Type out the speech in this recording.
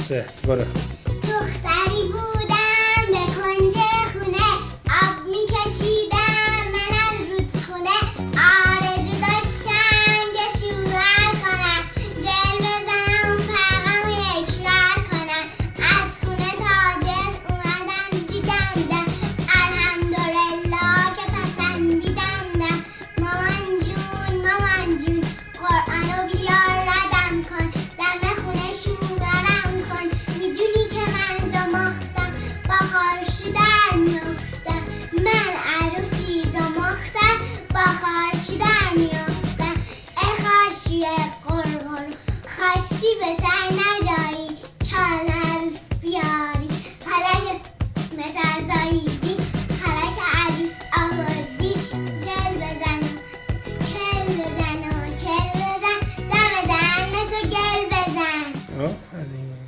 3 برو. دختری بودم به کنج خونه، آب میکشیدم من از رودخونه. آرزو داشتم که شوهر کنم، جل بزنم فرقم یکور کنم. از خونه تاجر اومدم دیدم الحمدلله که پسندیدم. مامان جون قرآنو بیار ردم کن، دم خونه شوهرم کن. میدونی که من زمختم با خارشی در میافتم، من عروسی زمختم با خارشی در میافتم. ای خارشی قرقر خواستی به سر نداری، چال عروس بیاری. حالا که مثل زاییدی، حالا که عروس آوردی، جل بزن کل بزن و کل بزن، دم دهن تو گل بزن. آفرین.